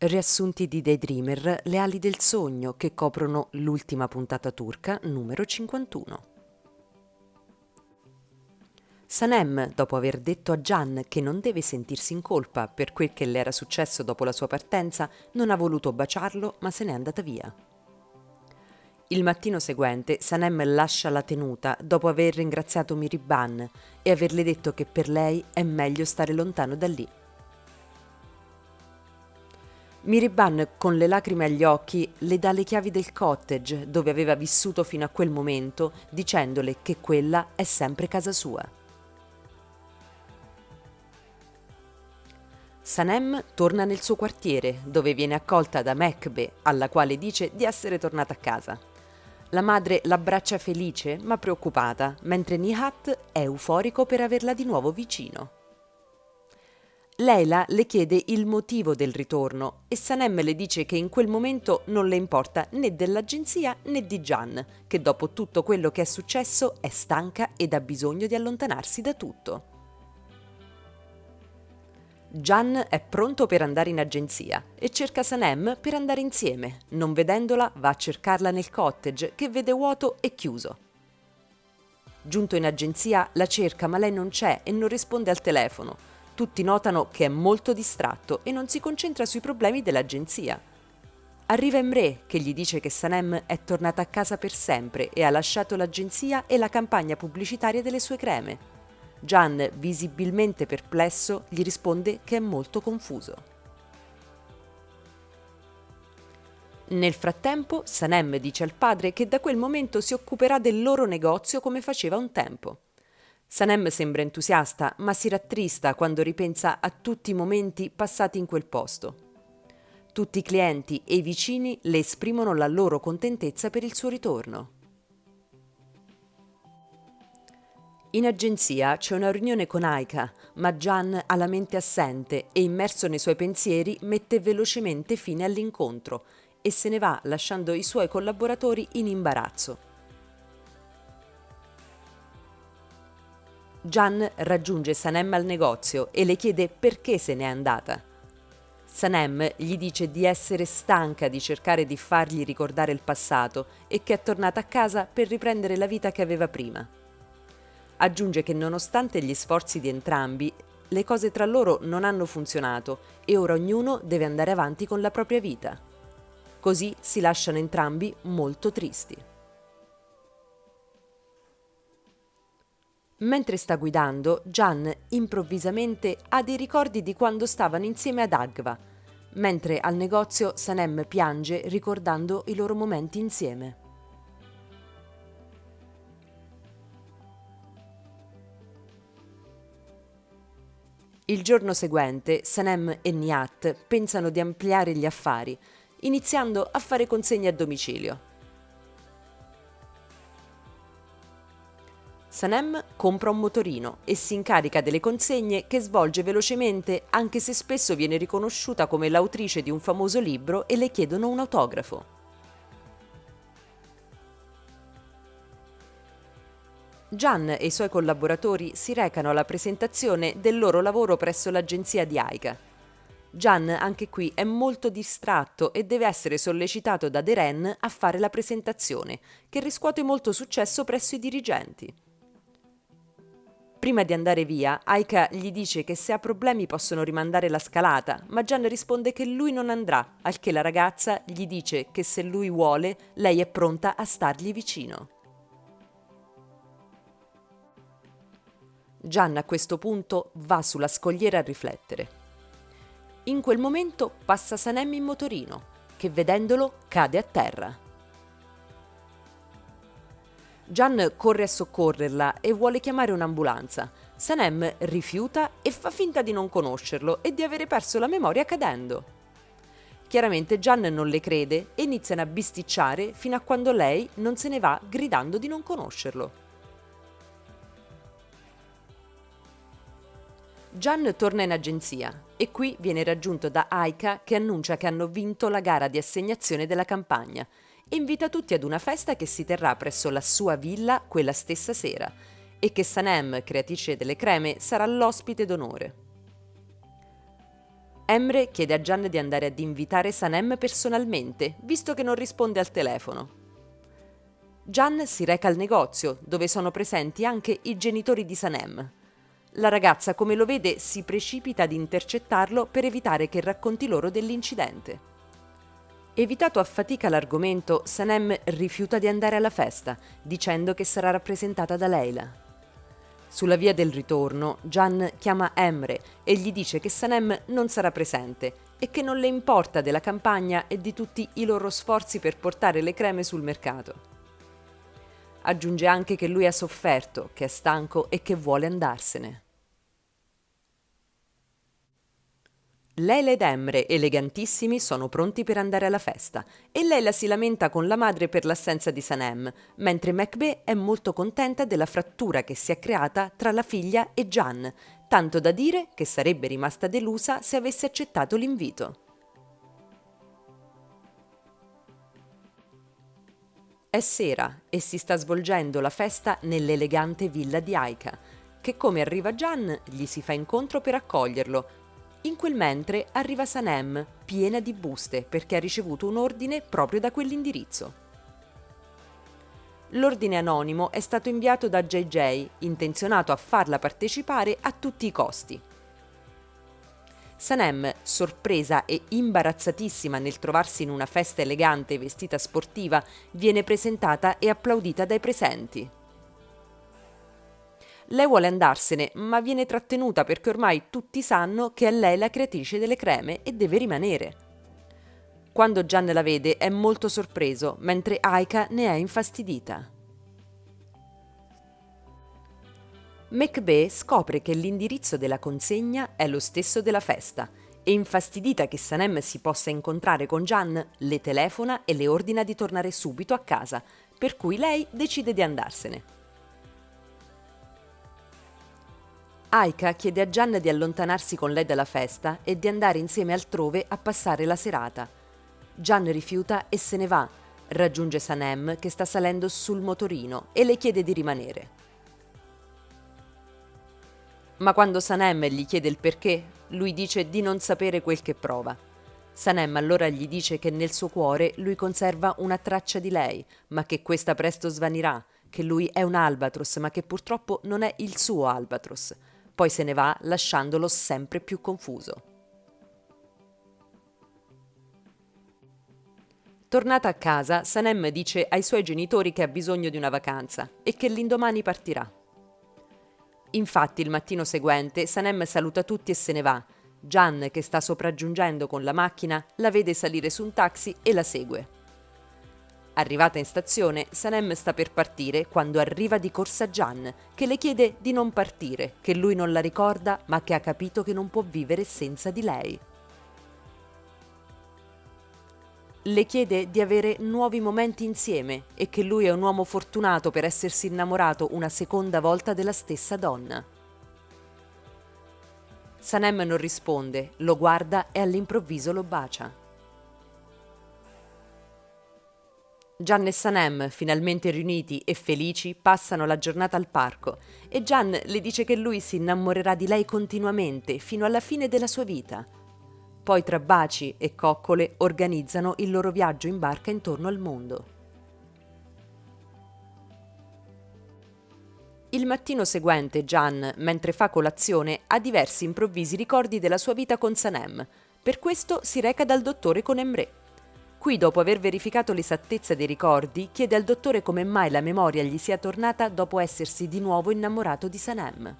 Riassunti di Daydreamer, le ali del sogno che coprono l'ultima puntata turca numero 51. Sanem, dopo aver detto a Can che non deve sentirsi in colpa per quel che le era successo dopo la sua partenza, non ha voluto baciarlo, ma se n'è andata via. Il mattino seguente Sanem lascia la tenuta dopo aver ringraziato Miriban e averle detto che per lei è meglio stare lontano da lì. Miriban, con le lacrime agli occhi, le dà le chiavi del cottage dove aveva vissuto fino a quel momento, dicendole che quella è sempre casa sua. Sanem torna nel suo quartiere, dove viene accolta da Mekbe, alla quale dice di essere tornata a casa. La madre l'abbraccia felice ma preoccupata, mentre Nihat è euforico per averla di nuovo vicino. Leila le chiede il motivo del ritorno e Sanem le dice che in quel momento non le importa né dell'agenzia né di Gian, che dopo tutto quello che è successo è stanca ed ha bisogno di allontanarsi da tutto. Gian è pronto per andare in agenzia e cerca Sanem per andare insieme. Non vedendola, va a cercarla nel cottage che vede vuoto e chiuso. Giunto in agenzia la cerca ma lei non c'è e non risponde al telefono. Tutti notano che è molto distratto e non si concentra sui problemi dell'agenzia. Arriva Emre che gli dice che Sanem è tornata a casa per sempre e ha lasciato l'agenzia e la campagna pubblicitaria delle sue creme. Gian, visibilmente perplesso, gli risponde che è molto confuso. Nel frattempo, Sanem dice al padre che da quel momento si occuperà del loro negozio come faceva un tempo. Sanem sembra entusiasta, ma si rattrista quando ripensa a tutti i momenti passati in quel posto. Tutti i clienti e i vicini le esprimono la loro contentezza per il suo ritorno. In agenzia c'è una riunione con Aika, ma Gian ha la mente assente e immerso nei suoi pensieri mette velocemente fine all'incontro e se ne va lasciando i suoi collaboratori in imbarazzo. Gian raggiunge Sanem al negozio e le chiede perché se n'è andata. Sanem gli dice di essere stanca di cercare di fargli ricordare il passato e che è tornata a casa per riprendere la vita che aveva prima. Aggiunge che nonostante gli sforzi di entrambi, le cose tra loro non hanno funzionato e ora ognuno deve andare avanti con la propria vita. Così si lasciano entrambi molto tristi. Mentre sta guidando, Gian improvvisamente ha dei ricordi di quando stavano insieme ad Agva, mentre al negozio Sanem piange ricordando i loro momenti insieme. Il giorno seguente, Sanem e Nihat pensano di ampliare gli affari, iniziando a fare consegne a domicilio. Sanem compra un motorino e si incarica delle consegne che svolge velocemente, anche se spesso viene riconosciuta come l'autrice di un famoso libro e le chiedono un autografo. Gian e i suoi collaboratori si recano alla presentazione del loro lavoro presso l'agenzia di Aika. Gian anche qui è molto distratto e deve essere sollecitato da Deren a fare la presentazione, che riscuote molto successo presso i dirigenti. Prima di andare via, Aika gli dice che se ha problemi possono rimandare la scalata, ma Gian risponde che lui non andrà, al che la ragazza gli dice che se lui vuole, lei è pronta a stargli vicino. Gian a questo punto va sulla scogliera a riflettere. In quel momento passa Sanem in motorino, che vedendolo cade a terra. Gian corre a soccorrerla e vuole chiamare un'ambulanza. Sanem rifiuta e fa finta di non conoscerlo e di avere perso la memoria cadendo. Chiaramente Gian non le crede e iniziano a bisticciare fino a quando lei non se ne va gridando di non conoscerlo. Gian torna in agenzia e qui viene raggiunto da Aika che annuncia che hanno vinto la gara di assegnazione della campagna e invita tutti ad una festa che si terrà presso la sua villa quella stessa sera e che Sanem, creatrice delle creme, sarà l'ospite d'onore. Emre chiede a Can di andare ad invitare Sanem personalmente, visto che non risponde al telefono. Can si reca al negozio, dove sono presenti anche i genitori di Sanem. La ragazza, come lo vede, si precipita ad intercettarlo per evitare che racconti loro dell'incidente. Evitato a fatica l'argomento, Sanem rifiuta di andare alla festa, dicendo che sarà rappresentata da Leila. Sulla via del ritorno, Can chiama Emre e gli dice che Sanem non sarà presente e che non le importa della campagna e di tutti i loro sforzi per portare le creme sul mercato. Aggiunge anche che lui ha sofferto, che è stanco e che vuole andarsene. Leila ed Emre, elegantissimi, sono pronti per andare alla festa e Leila si lamenta con la madre per l'assenza di Sanem, mentre Mekbe è molto contenta della frattura che si è creata tra la figlia e Can, tanto da dire che sarebbe rimasta delusa se avesse accettato l'invito. È sera e si sta svolgendo la festa nell'elegante villa di Aika, che come arriva Can gli si fa incontro per accoglierlo. In quel mentre arriva Sanem, piena di buste perché ha ricevuto un ordine proprio da quell'indirizzo. L'ordine anonimo è stato inviato da JJ, intenzionato a farla partecipare a tutti i costi. Sanem, sorpresa e imbarazzatissima nel trovarsi in una festa elegante e vestita sportiva, viene presentata e applaudita dai presenti. Lei vuole andarsene, ma viene trattenuta perché ormai tutti sanno che è lei la creatrice delle creme e deve rimanere. Quando Can la vede è molto sorpreso, mentre Aika ne è infastidita. Mekbe scopre che l'indirizzo della consegna è lo stesso della festa e, infastidita che Sanem si possa incontrare con Can, le telefona e le ordina di tornare subito a casa, per cui lei decide di andarsene. Aika chiede a Can di allontanarsi con lei dalla festa e di andare insieme altrove a passare la serata. Can rifiuta e se ne va. Raggiunge Sanem che sta salendo sul motorino e le chiede di rimanere. Ma quando Sanem gli chiede il perché, lui dice di non sapere quel che prova. Sanem allora gli dice che nel suo cuore lui conserva una traccia di lei, ma che questa presto svanirà, che lui è un albatros, ma che purtroppo non è il suo albatros. Poi se ne va lasciandolo sempre più confuso. Tornata a casa, Sanem dice ai suoi genitori che ha bisogno di una vacanza e che l'indomani partirà. Infatti il mattino seguente Sanem saluta tutti e se ne va. Can, che sta sopraggiungendo con la macchina, la vede salire su un taxi e la segue. Arrivata in stazione, Sanem sta per partire quando arriva di corsa Can, che le chiede di non partire, che lui non la ricorda ma che ha capito che non può vivere senza di lei. Le chiede di avere nuovi momenti insieme e che lui è un uomo fortunato per essersi innamorato una seconda volta della stessa donna. Sanem non risponde, lo guarda e all'improvviso lo bacia. Can e Sanem, finalmente riuniti e felici, passano la giornata al parco e Can le dice che lui si innamorerà di lei continuamente fino alla fine della sua vita. Poi tra baci e coccole organizzano il loro viaggio in barca intorno al mondo. Il mattino seguente Can, mentre fa colazione, ha diversi improvvisi ricordi della sua vita con Sanem. Per questo si reca dal dottore con Emre. Qui, dopo aver verificato l'esattezza dei ricordi, chiede al dottore come mai la memoria gli sia tornata dopo essersi di nuovo innamorato di Sanem.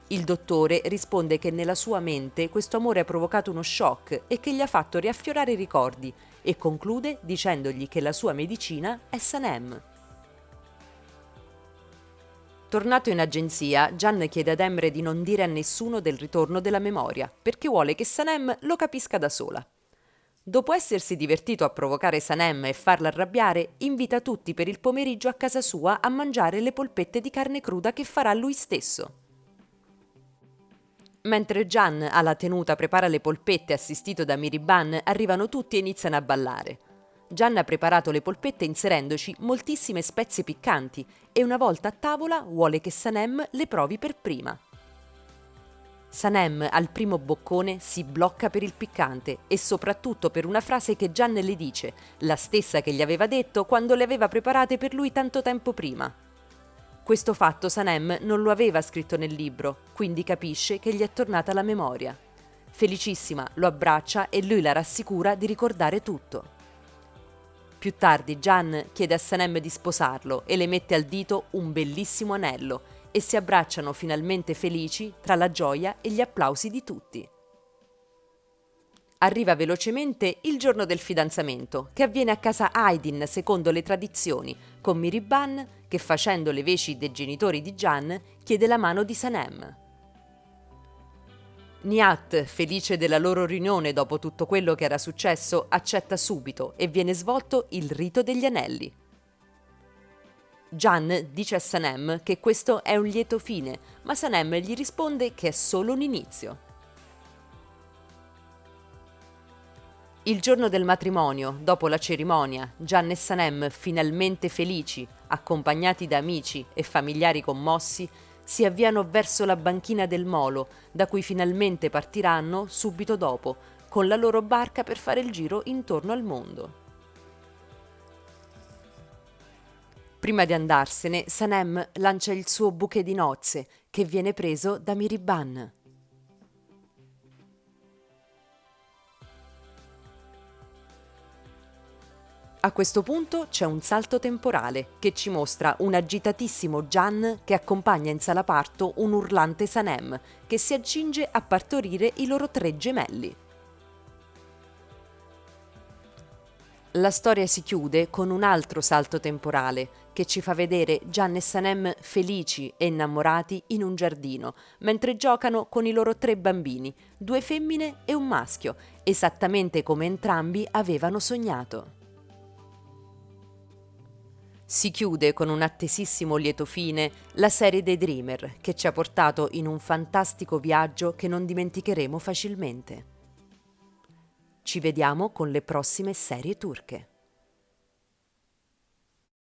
Il dottore risponde che nella sua mente questo amore ha provocato uno shock e che gli ha fatto riaffiorare i ricordi e conclude dicendogli che la sua medicina è Sanem. Tornato in agenzia, Can chiede ad Emre di non dire a nessuno del ritorno della memoria, perché vuole che Sanem lo capisca da sola. Dopo essersi divertito a provocare Sanem e farla arrabbiare, invita tutti per il pomeriggio a casa sua a mangiare le polpette di carne cruda che farà lui stesso. Mentre Can alla tenuta prepara le polpette assistito da Miriban, arrivano tutti e iniziano a ballare. Can ha preparato le polpette inserendoci moltissime spezie piccanti e una volta a tavola vuole che Sanem le provi per prima. Sanem al primo boccone si blocca per il piccante e soprattutto per una frase che Gian le dice, la stessa che gli aveva detto quando le aveva preparate per lui tanto tempo prima. Questo fatto Sanem non lo aveva scritto nel libro, quindi capisce che gli è tornata la memoria. Felicissima lo abbraccia e lui la rassicura di ricordare tutto. Più tardi Gian chiede a Sanem di sposarlo e le mette al dito un bellissimo anello e si abbracciano finalmente felici tra la gioia e gli applausi di tutti. Arriva velocemente il giorno del fidanzamento, che avviene a casa Aydin secondo le tradizioni, con Mihriban che, facendo le veci dei genitori di Gian, chiede la mano di Sanem. Nihat, felice della loro riunione dopo tutto quello che era successo, accetta subito e viene svolto il rito degli anelli. Gian dice a Sanem che questo è un lieto fine, ma Sanem gli risponde che è solo un inizio. Il giorno del matrimonio, dopo la cerimonia, Gian e Sanem, finalmente felici, accompagnati da amici e familiari commossi, si avviano verso la banchina del molo, da cui finalmente partiranno subito dopo, con la loro barca per fare il giro intorno al mondo. Prima di andarsene, Sanem lancia il suo bouquet di nozze, che viene preso da Mihriban. A questo punto c'è un salto temporale che ci mostra un agitatissimo Gian che accompagna in sala parto un urlante Sanem che si accinge a partorire i loro 3 gemelli. La storia si chiude con un altro salto temporale che ci fa vedere Gian e Sanem felici e innamorati in un giardino, mentre giocano con i loro 3 bambini, 2 femmine e un maschio, esattamente come entrambi avevano sognato. Si chiude con un attesissimo lieto fine la serie dei Dreamer, che ci ha portato in un fantastico viaggio che non dimenticheremo facilmente. Ci vediamo con le prossime serie turche.